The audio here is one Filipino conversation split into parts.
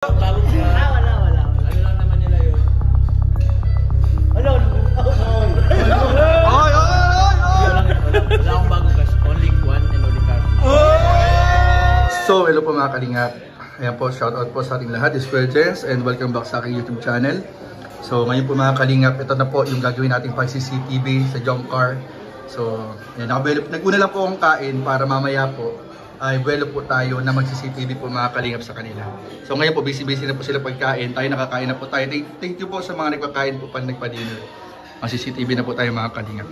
Bago siya. Wala. Ano lang naman nila yun? Wala akong bago guys. Only one and only car. So, hello po mga kalingap. Ayan po, shoutout po sa ating lahat, Square Gens, and welcome back sa aking YouTube channel. So, ngayon po mga kalingap, ito na po yung gagawin nating pag-CCTV sa junk car. So, ayan, naguna lang po akong kain para mamaya po ay buwelo po tayo na mag-CCTV po mga kalingap sa kanila. So, ngayon po, busy-busy na po sila pagkain. Tayo nakakain na po tayo. Thank you po sa mga nagpakain po pag nagpa-dinner. Mag-CCTV na po tayo mga kalingap.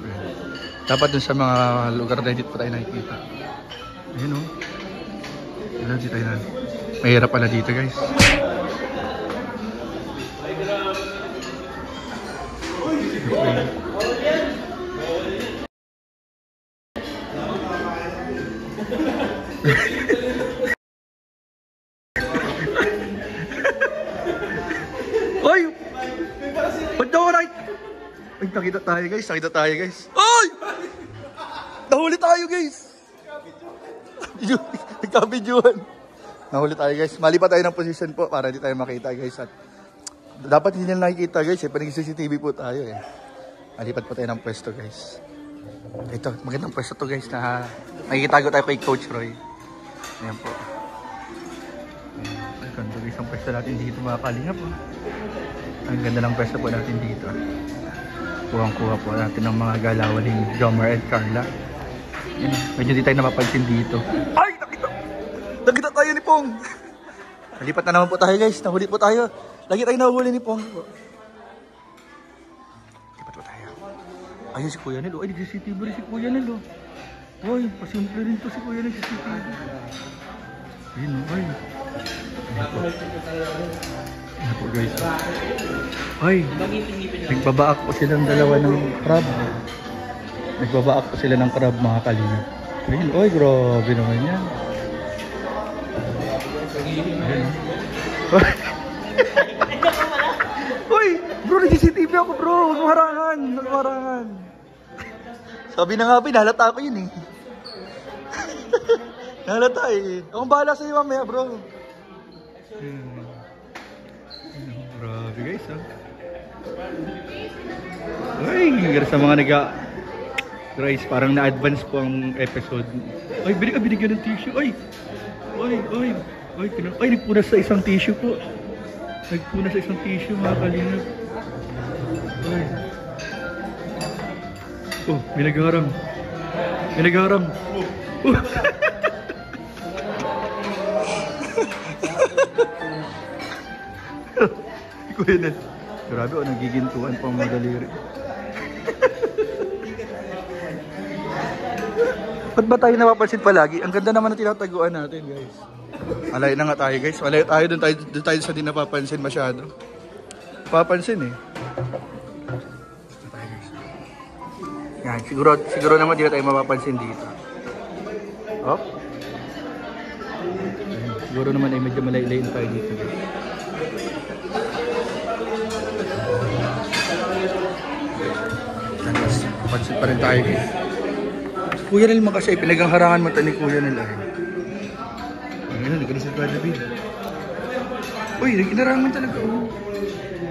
Dapat dun sa mga lugar na dito po tayo nakikita. Ayun o. Wala dito tayo na. Mahirap pala dito guys. Oy! Ba't daw right? Ay, nakita tayo guys. Oy! Nahuli tayo guys. Nagka-videoan. Nahuli tayo guys. Mali pa tayo ng position po para hindi tayo makita guys. At dapat hindi nila nakikita guys eh. Panag-CCTV po tayo eh. Malipat po tayo ng pwesto guys. Ito, magandang pwesto to guys na makikitago tayo kay Coach Roy. Ayan po. Ang ganda guys ang pwesto natin dito mga kalingap. Ang ganda ng pwesto po natin dito. Kuha po natin ng mga galawan ni Jomar and Carla. Yan, medyo di tayo napapansin dito. Ay! Nakita tayo ni Pong! Nalipat na naman po tayo guys. Nahuli po tayo. Lagi tayo nahuli ni Pong. Lipat po tayo. Ayun si Kuya Nel. Ay, nag-CCTV rin si Kuya Nel. Ay, pasimple rin to si Kuya Nel. Ayun o. Ay. Ayan po guys. Ay. Nagbabaak po silang dalawa ng crab. Nagbabaak po sila ng crab mga kalingap. Ayun. Ay, grabe naman yan. Uy, bro, nag-CCTV ako bro. Huwag mo harangan. Sabi na nga, nahalata ako yun eh. Nahalata eh. Akong bahala sa'yo mamaya bro. Grabe guys ha. Uy, sa mga guys, parang na-advance po ang episode. Ay, binigyan ng tissue. Ay, nagpunas sa isang tissue po. Nagpunas sa isang tissue mga kalingap. Ay. Oh, may nagharang. Oh. Kuya Nel. Grabe o, nagigintuan pa ang mga daliri. Ba't ba tayo napapansin palagi? Ang ganda naman na tinataguan natin guys. Alay na nga tayo guys. Alay tayo doon tayo sa di napapansin masyado. Papansin eh. Yan, siguro naman di na tayo mapapansin dito. Oh. Siguro naman ay medyo malay-lay na tayo dito guys. Pansin pa rin tayo guys. Kuya Nel mo kasi pinagharangan mo ni Kuya Nel eh. Ayun, nagkaroon sa David. Uy, inarangan talaga.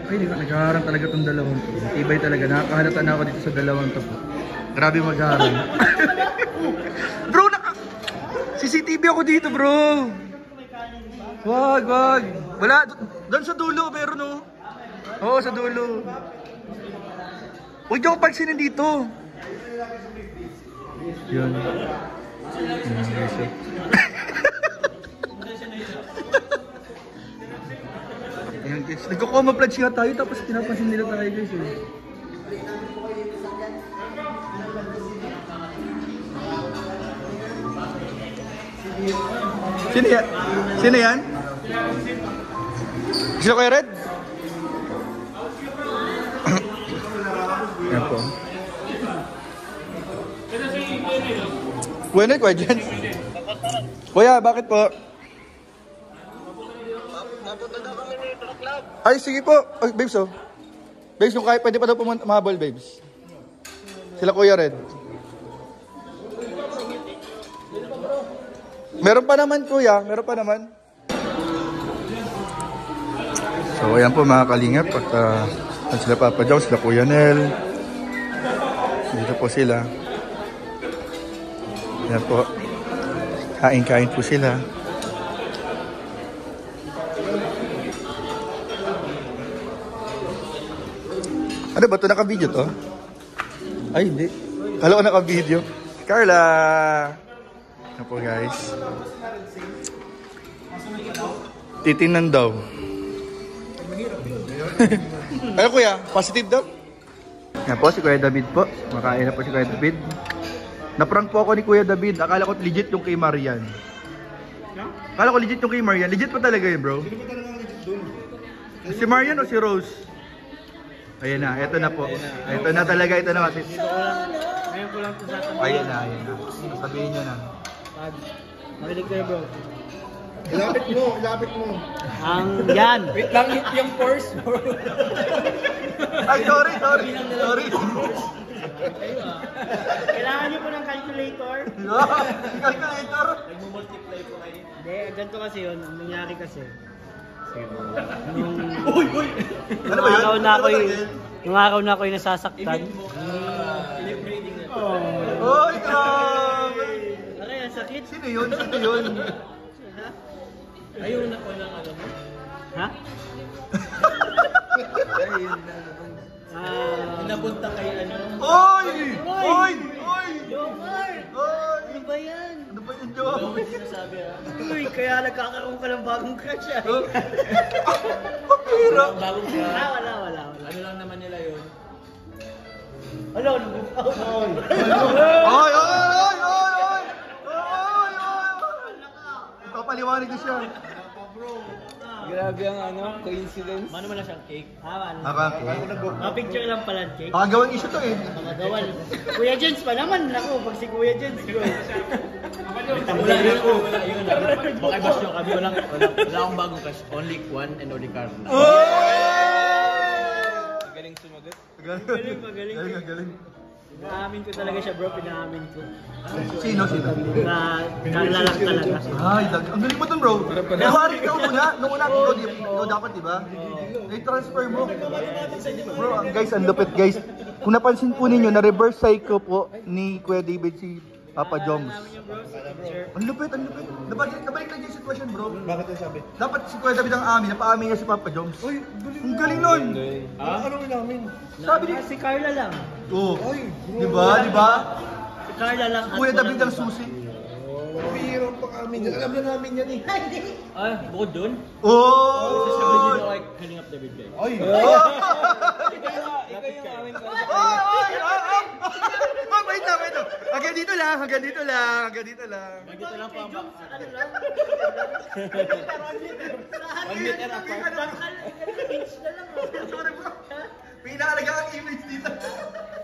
Ay, nagharang talaga itong dalawang to. Tibay talaga. Nakakahalata na ako dito sa dalawang to. Grabe magharang. Bro, CCTV ako dito bro. Wag. Wala, doon sa dulo meron no. Oo, sa dulo. Huwag niyo ako pansinin dito. Yun. Ayan guys. Nagko-camouflage nga tayo tapos pinapansin nila tayo guys eh. Sino yan? Sino kaya Red? Yan po. Kuya Jen. Kuya, bakit po? Ay, sige po. Ay, babes oh. Babes, kung kahit pwede pa daw pumahabol, babes. Sila Kuya Red. Meron pa naman kuya, meron pa naman. So ayan po mga kalingap, at sila Papa Joms, sila Kuya Nel. Dito po sila. Ayan po. Kain-kain po sila. Ano ba ito? Naka-video to? Ay, hindi. Kala ko naka-video. Carla! Ayan po guys. Titingnan daw. Ano kuya? Positive daw? Yan po si Kuya David po. Makain na po si Kuya David. Naprank po ako ni Kuya David. Akala ko legit yung kay Marian. Akala ko legit yung kay Marian. Legit pa talaga yun bro. Si Marian o si Rose? Ayan na, eto na po. Eto na talaga, ito na kasi. Ngayon ko lang ito sasabihin. Ayan na. Sabihin nyo na. Makinig kayo bro. Ilapit mo. Ang yan. Wait lang, hit yung force. Ay, sorry. Kailangan nyo po ng calculator. Calculator. Nagmo-multiply po kayo. Hindi, ganito kasi yun. Ang nangyari kasi. Ano ba yun? Nung araw na ako'y nasasaktan. Oy, grabe. Aray, ang sakit. Sino yun? Ayaw na ko lang alam mo. Ha? Napunta kay ano? Oy! Jomar! Ano ba yan? Ano ba yung jowa mo? Sinasabi Uy, kaya nagkakaroon ka ng bagong crush ah. Pira. Bagong crush? Wala. Ano lang naman nila yun? Hello, Oy! Ipapaliwanag ko siya. Grabe ang coincidence. Mano man lang siyang cake? Ano? Picture lang pala ang cake. Baka gawang issue to eh. Magagawan. Kuya Jens pa naman. Naku, pag si Kuya Jens ko. Wala ako. Baka bash nyo kami. Wala akong bagong crush. Only one and only Carla. Galing sumagot. Galing. Pinaamin ko talaga siya bro. Pinaamin ko. Sino? Na Carla lang talaga. Ay, ang galing mo dun bro. Nahari ka muna. Nung una, ikaw dapat diba? I-transfer mo. Bro, guys, ang lupit guys. Kung napansin po ninyo, na-reverse psycho po ni Kuya David si Papa Joms. Ang lupit. Nabalik lang yung sitwasyon bro. Bakit yung sabi? Dapat si Kuya David ang amin, napaamin niya si Papa Joms. Uy, ang galing nun. Anong inamin? Sabi niya. Si Carla lang. Oo. Diba? Si Carla lang. Kuya David ang susi. Pihirang pa kami. Alam na namin yan eh. Ay, bukod dun? Oh! Sabi nyo like Kaling Up David guys. Ay! Oh! Ikaw yung aming Oy! Wait lang. Hanggang dito lang. Dito lang po ang Sorry bro. Pinakalaga ang image dito.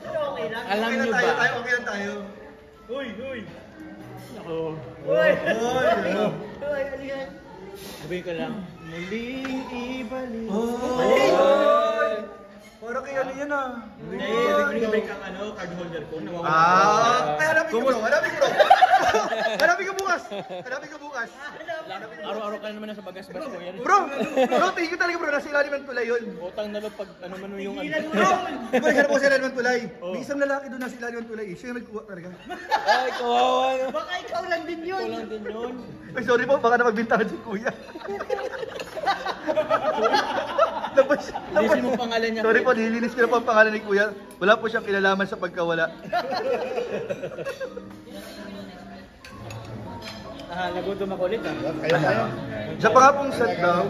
Okay lang. Alam nyo ba? Okay lang tayo. Uy! Ako. Uy! Ano yan? Sabihin ko lang. Muling ibalik. Oy! Para kay ano yan ah. Hindi ba kang card holder ko? Ay, hanapin ko bukas. Araw-araw ka naman sa bagas-bas ko yan. Bro, tingin ko talaga bro, nasa ilalim ng tulay yun. Utang na loob pag ano man yung Bro, balik ko sa ilalim ng tulay. May isang lalaki doon nasa ilalim ng tulay. Siya yung nagkuha talaga. Ay, kawawa no. Baka ikaw lang din yun. Ay, sorry po, baka napagbintangan si kuya. Lilisin mo pangalan niya. Sorry po, nililinis ko na po ang pangalan ni kuya. Wala po siyang kilalaman sa pagkawala. Nagutom ako ulit ah. Siya pa nga pong set daw.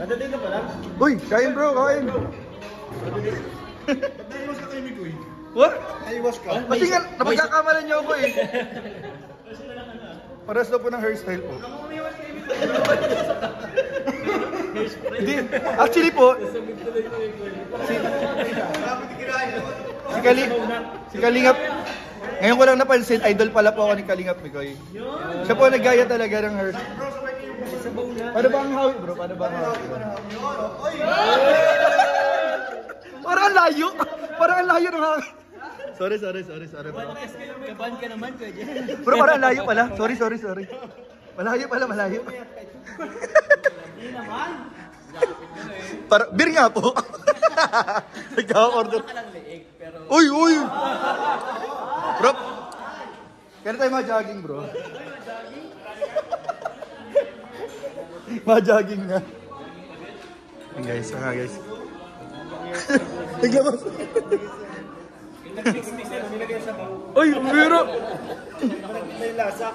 Nadating ka pala? Uy, kain bro, kain. Naiwas ka kay Mikoy. What? Naiwas ka. Kasi nga, napagkakamalan niyo ako eh. Paras daw po ng hairstyle po. Hindi, actually po, si Kalingap, ngayon ko lang napansin, idol pala po ako ni Kalingap Mikoy. Siya po naggaya talaga ng hairstyle. Paano ba ang hawi bro? Paano ba ang hawi? Parang ang layo! Parang ang layo ng hawi. Sorry bro. Kabahan ka naman Kuya Jen. Bro, parang ang layo pala. Sorry. Malayo pala. Hindi naman. Para, beer nga po. Nagkaka-order. Uy, uy! Bro, kaya tayo ma-jogging, bro. Ma-jogging na. Hey guys, guys. Naglabas. Uy, biro! May lasa.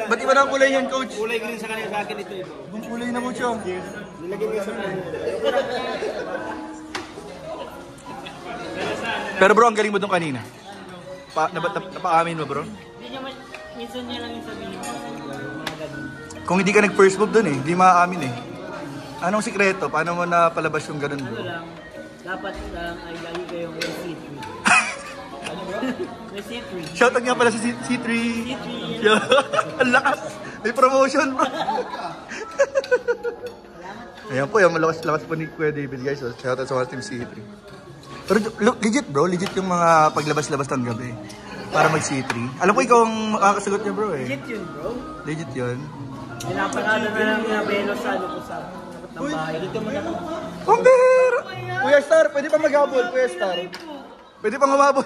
Ba't iba na ang kulay yan, coach? Kulay green sa kanya, sa akin ito. Ang kulay na mo siya. Nilagay ko sa kanya. Pero bro, ang galing mo doon kanina. Napaamin mo, bro? Minsan niya lang yung sabihin ko. Kung hindi ka nag-first move doon eh, hindi maaamin eh. Anong sikreto? Paano mo napalabas yung ganun, bro? Ano lang, dapat lang ay lagi kayong may C3. Ano bro? May C3. Shoutout nga pala si C3. C3. Ang lakas. May promotion, bro. Ayan po, yung malakas-lakas po ni Kuya David, guys. So, shoutout sa mga team C3. Pero legit, bro. Legit yung mga paglabas-labas ng gabi. Para mag C3. Alam ko ikaw ang makakasagot niya, bro eh. Legit yun bro. Legit yun. Pinaparada na lang yung Abelo sa ano ko sa takot ng bahay. Dito mo na lang. Pambihira! Kuya Star, pwede pa mag-habol, Kuya Star. Pwede pa humabol.